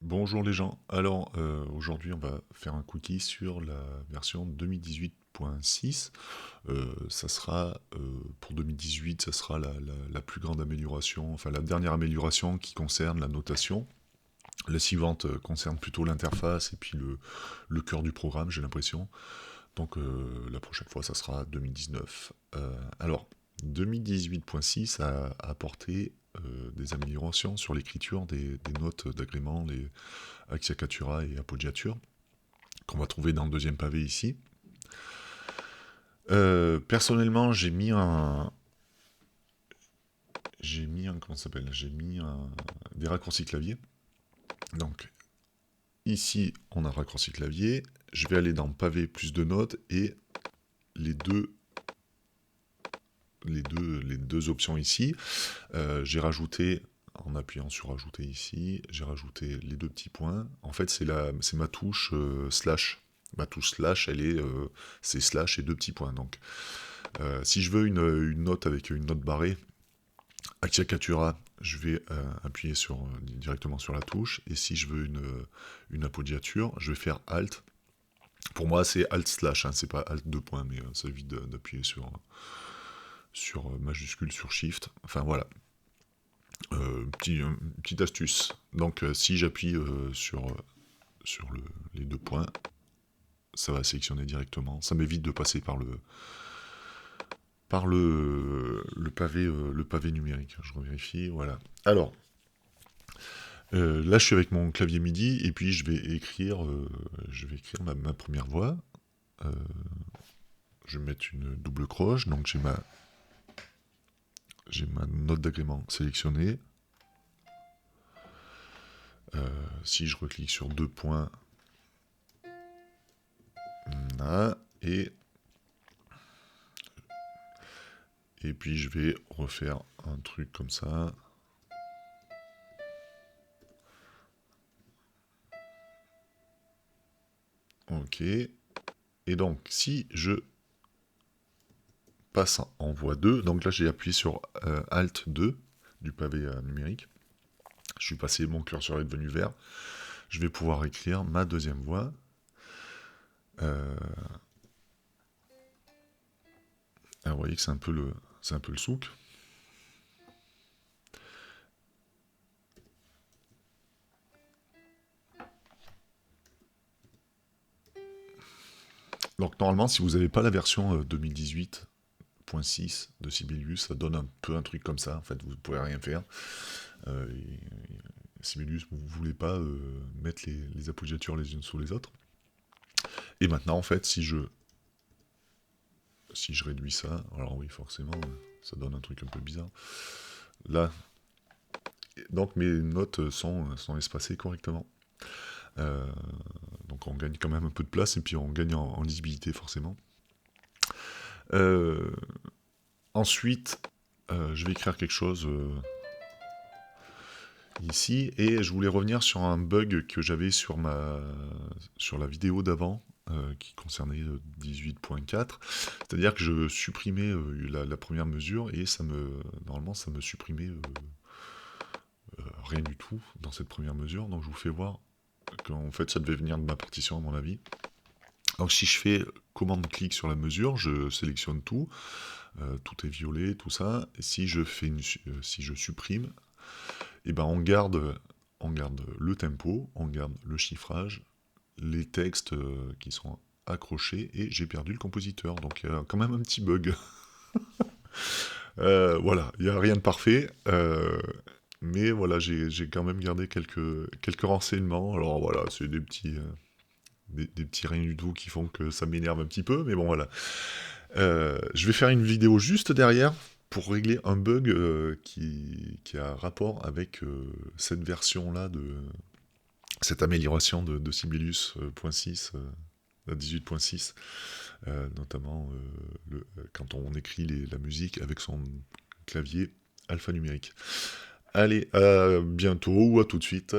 Bonjour les gens, alors aujourd'hui on va faire un cookie sur la version 2018.6. Ça sera pour 2018, ça sera la plus grande amélioration, enfin la dernière amélioration qui concerne la notation. La suivante concerne plutôt l'interface et puis le cœur du programme, j'ai l'impression. Donc la prochaine fois ça sera 2019. Alors 2018.6 a apporté des améliorations sur l'écriture des notes d'agrément, les Acciacatura et Appoggiature, qu'on va trouver dans le deuxième pavé ici. Personnellement, comment ça s'appelle, des raccourcis clavier. Donc ici, on a raccourci clavier. Je vais aller dans pavé plus de notes et les deux options ici. J'ai rajouté, en appuyant sur ajouter ici, j'ai rajouté les deux petits points. En fait, c'est ma touche slash. Ma touche slash, c'est slash et deux petits points. Donc, si je veux une note avec une note barrée, Acciacatura, je vais appuyer directement sur la touche. Et si je veux une appoggiature, je vais faire Alt. Pour moi, c'est Alt slash, hein, c'est pas Alt 2 points, mais ça évite d'appuyer sur majuscule, sur Shift. Enfin voilà. Petite astuce. Donc si j'appuie sur les deux points, ça va sélectionner directement. Ça m'évite de passer le pavé numérique. Je revérifie, voilà. Alors, là je suis avec mon clavier MIDI et puis je vais écrire ma première voix. Je vais mettre une double croche, donc j'ai ma note d'agrément sélectionnée. Si je reclique sur deux points, là, et puis je vais refaire un truc comme ça. Ok. Et donc, si je passe en voix 2, donc là j'ai appuyé sur Alt 2 du pavé numérique. Je suis passé, mon curseur est devenu vert. Je vais pouvoir écrire ma deuxième voix. Alors, vous voyez que c'est un peu le souk. Donc normalement, si vous n'avez pas la version 2018.6 de Sibelius, ça donne un peu un truc comme ça. En fait, vous ne pouvez rien faire. Sibelius, vous ne voulez pas mettre les appoggiatures les unes sous les autres. Et maintenant, en fait, si je réduis ça, alors oui, forcément, ça donne un truc un peu bizarre. Là, donc mes notes sont espacées correctement. Donc on gagne quand même un peu de place et puis on gagne en lisibilité forcément. Ensuite, je vais écrire quelque chose ici et je voulais revenir sur un bug que j'avais sur la vidéo d'avant qui concernait 18.4, c'est-à-dire que je supprimais la première mesure et normalement ça me supprimait rien du tout dans cette première mesure, donc je vous fais voir qu'en fait ça devait venir de ma partition à mon avis. Donc si je fais commande-clic sur la mesure, je sélectionne tout, tout est violet, tout ça, et si je supprime, et ben on garde le tempo, on garde le chiffrage, les textes qui sont accrochés, et j'ai perdu le compositeur, donc il y a quand même un petit bug. Voilà, il n'y a rien de parfait, mais voilà, j'ai quand même gardé quelques renseignements, alors voilà, c'est des petits rien du tout qui font que ça m'énerve un petit peu, mais bon voilà. Je vais faire une vidéo juste derrière pour régler un bug qui a rapport avec cette version-là cette amélioration de Sibelius.6, la 18.6, notamment quand on écrit la musique avec son clavier alphanumérique. Allez, à bientôt ou à tout de suite.